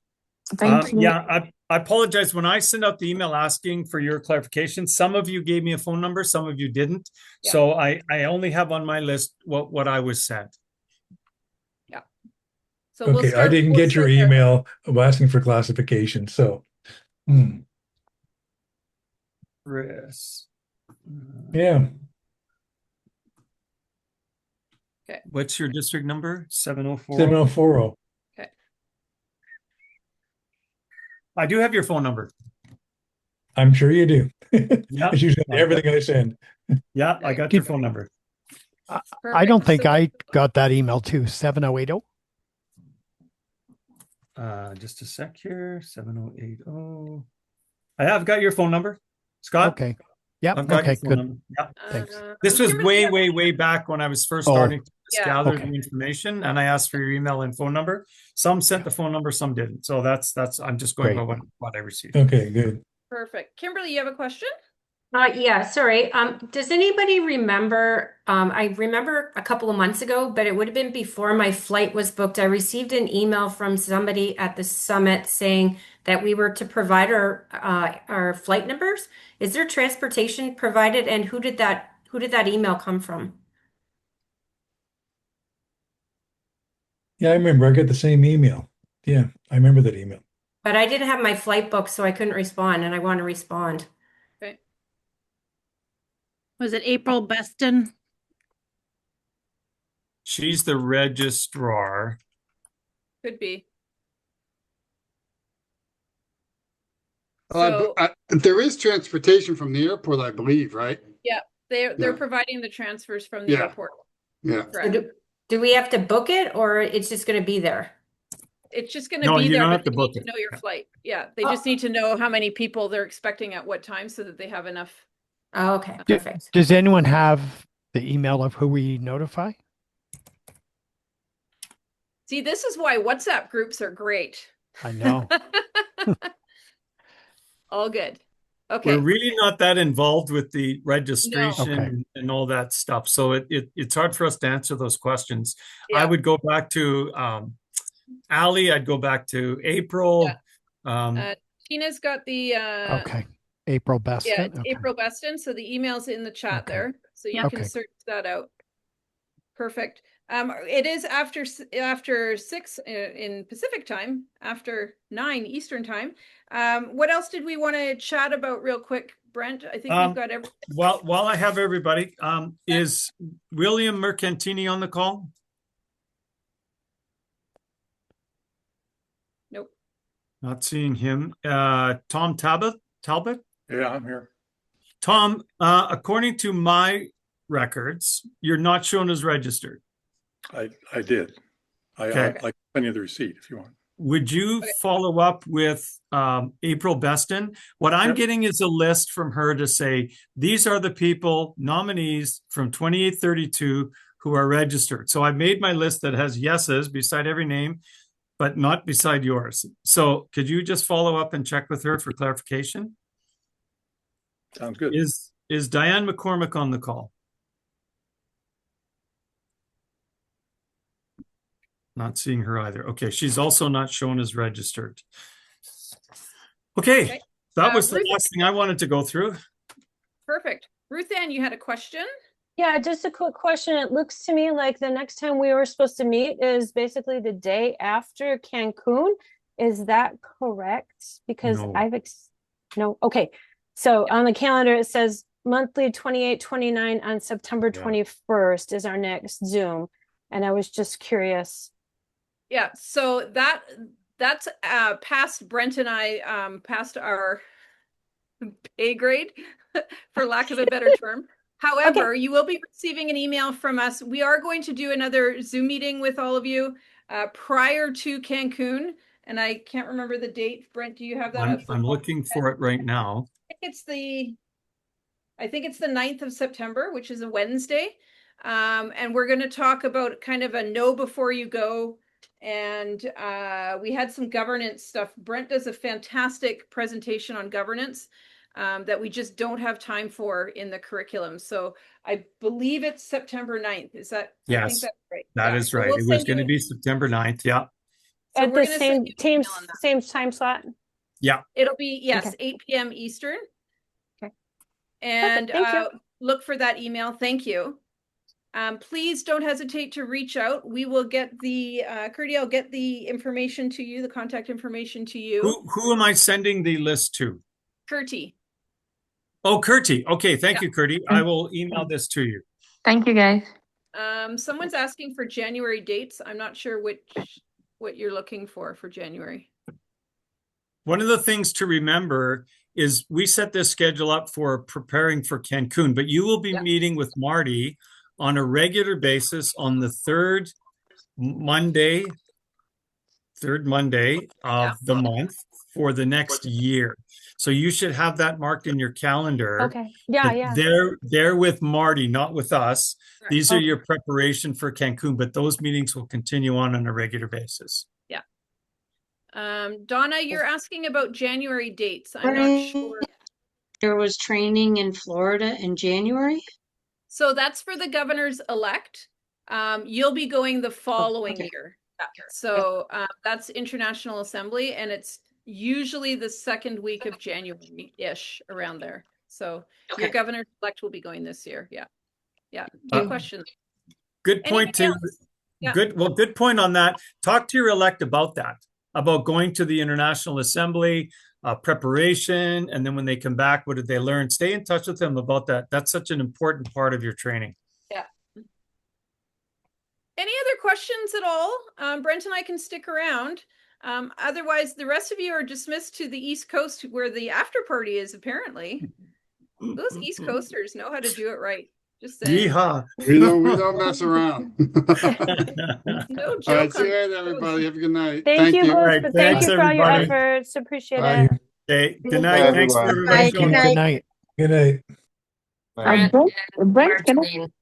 Speaker 3: Thank you.
Speaker 1: Yeah, I apologize. When I sent out the email asking for your clarification, some of you gave me a phone number, some of you didn't. Yeah. So I only have on my list what I was sent.
Speaker 2: Yeah. So
Speaker 16: okay, I didn't get your email asking for classification. So,
Speaker 1: Chris.
Speaker 16: Yeah.
Speaker 2: Okay.
Speaker 1: What's your district number? 704?
Speaker 16: 7040.
Speaker 2: Okay.
Speaker 1: I do have your phone number.
Speaker 16: I'm sure you do.
Speaker 1: Yeah.
Speaker 16: It's usually everything I send.
Speaker 1: Yeah, I got your phone number.
Speaker 9: I don't think I got that email too. 7080.
Speaker 1: Just a sec here. 7080. I have got your phone number, Scott.
Speaker 9: Okay. Yeah.
Speaker 1: Okay.
Speaker 9: Good.
Speaker 1: Yeah.
Speaker 9: Thanks.
Speaker 1: This was way back when I was first starting to gather the information, and I asked for your email and phone number. Some sent the phone number, some didn't. So that's I'm just going by what I received.
Speaker 16: Okay, good.
Speaker 2: Perfect. Kimberly, you have a question?
Speaker 11: Yeah, sorry. Does anybody remember, I remember a couple of months ago, but it would have been before my flight was booked. I received an email from somebody at the summit saying that we were to provide our flight numbers. Is there transportation provided, and who did that email come from?
Speaker 16: Yeah, I remember. I got the same email. Yeah, I remember that email.
Speaker 11: But I didn't have my flight booked, so I couldn't respond, and I want to respond.
Speaker 2: Okay.
Speaker 17: Was it April Beston?
Speaker 1: She's the registrar.
Speaker 2: Could be.
Speaker 8: There is transportation from the airport, I believe, right?
Speaker 2: Yeah, they're providing the transfers from the airport.
Speaker 8: Yeah.
Speaker 11: Do we have to book it, or it's just going to be there?
Speaker 2: It's just going to be there, but they need to know your
Speaker 11: it.
Speaker 2: flight. Yeah, they just need to know how many people they're expecting at what time so that they have enough.
Speaker 11: Oh, okay, perfect.
Speaker 9: Does anyone have the email of who we notify?
Speaker 2: See, this is why WhatsApp groups are great.
Speaker 9: I know.
Speaker 2: All good. Okay.
Speaker 1: We're really not that involved with the
Speaker 2: No.
Speaker 1: registration
Speaker 9: Okay.
Speaker 1: and all that stuff. So it's hard for us to answer those questions. I
Speaker 2: Yeah.
Speaker 1: would go back to Ali. I'd go back to April.
Speaker 2: Tina's got the
Speaker 9: Okay. April
Speaker 2: yeah,
Speaker 9: Beston.
Speaker 2: it's
Speaker 9: Okay.
Speaker 2: April Beston. So the email's in the chat
Speaker 9: Okay.
Speaker 2: there. So you can
Speaker 9: Okay.
Speaker 2: search that out. Perfect. It is after 6 in Pacific time, after 9 Eastern time. What else did we want to chat about real quick, Brent? I think we've got everything.
Speaker 1: While I have everybody, is William Mercantini on the call?
Speaker 2: Nope.
Speaker 1: Not seeing him. Tom Talbot?
Speaker 17: Yeah, I'm here.
Speaker 1: Tom, according to my records, you're not shown as registered.
Speaker 17: I did.
Speaker 1: Okay.
Speaker 17: I can send you the receipt if you want.
Speaker 1: Would you follow up with April Beston? What I'm
Speaker 17: Yep.
Speaker 1: getting is a list from her to say, these are the people, nominees from 2832 who are registered. So I made my list that has yeses beside every name, but not beside yours. So could you just follow up and check with her for clarification?
Speaker 17: Sounds good.
Speaker 1: Is Diane McCormick on the call? Not seeing her either. Okay, she's also not shown as registered. Okay, that was the
Speaker 2: Ruth-
Speaker 1: last thing I wanted to go through.
Speaker 2: Perfect. Ruth Ann, you had a question?
Speaker 18: Yeah, just a quick question. It looks to me like the next time we were supposed to meet is basically the day after Cancun. Is that correct? Because
Speaker 1: No.
Speaker 18: no. Okay. So on the calendar, it says monthly 28, 29 on September 21st is our next Zoom. And I was just curious.
Speaker 2: Yeah, so that's past Brent and I past our pay grade, for lack of a better term. However, you will be receiving an email from us. We are going to do another Zoom meeting with all of you prior to Cancun, and I can't remember the date. Brent, do you have that up?
Speaker 1: I'm looking for it right now.
Speaker 2: I think it's the 9th of September, which is a Wednesday. And we're going to talk about kind of a know before you go. And we had some governance stuff. Brent does a fantastic presentation on governance that we just don't have time for in the curriculum. So I believe it's September 9th. Is that? I think
Speaker 1: Yes,
Speaker 2: that's right.
Speaker 1: that
Speaker 2: Yeah.
Speaker 1: is
Speaker 2: So
Speaker 1: right.
Speaker 2: we'll
Speaker 1: It was
Speaker 2: send
Speaker 1: going to
Speaker 2: you-
Speaker 1: be September 9th. Yeah.
Speaker 2: So
Speaker 18: At
Speaker 2: we're
Speaker 18: the
Speaker 2: gonna
Speaker 18: same
Speaker 2: send you an email on that.
Speaker 18: same time slot.
Speaker 1: Yeah.
Speaker 2: It'll be, yes,
Speaker 18: Okay.
Speaker 2: 8 p.m. Eastern.
Speaker 18: Okay.
Speaker 2: And
Speaker 18: Perfect. Thank you.
Speaker 2: look for that email. Thank you. Please don't hesitate to reach out. We will get the, Curdy, I'll get the information to you, the contact information to you.
Speaker 1: Who am I sending the list to?
Speaker 2: Curty.
Speaker 1: Oh, Curty. Okay, thank you, Curty. I will email this to you.
Speaker 19: Thank you, guys.
Speaker 2: Someone's asking for January dates. I'm not sure what you're looking for January.
Speaker 1: One of the things to remember is we set this schedule up for preparing for Cancun, but you will be meeting with Marty on a regular basis on the third Monday of the month for the next year. So you should have that marked in your calendar.
Speaker 18: Okay. Yeah,
Speaker 1: that
Speaker 18: yeah.
Speaker 1: They're with Marty, not with us.
Speaker 2: Right.
Speaker 1: These are
Speaker 18: Okay.
Speaker 1: your preparation for Cancun, but those meetings will continue on a regular basis.
Speaker 2: Yeah. Donna, you're asking about January dates. I'm not sure.
Speaker 4: There was training in Florida in January.
Speaker 2: So that's for the governor's elect. You'll be going the following
Speaker 4: okay.
Speaker 2: year. So that's International Assembly, and it's usually the second week of January-ish, around there. So your
Speaker 4: Okay.
Speaker 2: governor's elect will be going this year. Yeah. Yeah. Good question.
Speaker 1: Good point
Speaker 2: Anything
Speaker 1: too.
Speaker 2: else? Yeah.
Speaker 1: Good point on that. Talk to your elect about that, about going to the International Assembly, preparation, and then when they come back, what did they learn? Stay in touch with them about that. That's such an important part of your training.
Speaker 2: Yeah. Any other questions at all? Brent and I can stick around. Otherwise, the rest of you are dismissed to the East Coast where the after party is, apparently. Those East Coasters know how to do it right. Just saying.
Speaker 1: Yeehaw.
Speaker 8: We don't mess around.
Speaker 2: No
Speaker 8: All
Speaker 2: joke.
Speaker 8: right, see you later, everybody. Have a good night.
Speaker 18: Thank you,
Speaker 8: you.
Speaker 18: host,
Speaker 1: right,
Speaker 18: but thank
Speaker 1: thanks,
Speaker 18: you for all your
Speaker 1: everybody.
Speaker 18: efforts. Appreciate
Speaker 8: Bye.
Speaker 18: it.
Speaker 1: Okay, good
Speaker 8: Bye,
Speaker 1: night. Thanks for
Speaker 8: everyone.
Speaker 1: everybody.
Speaker 9: Good night.
Speaker 16: Good night.
Speaker 19: Brent,
Speaker 12: Brent, can I-
Speaker 19: Martine.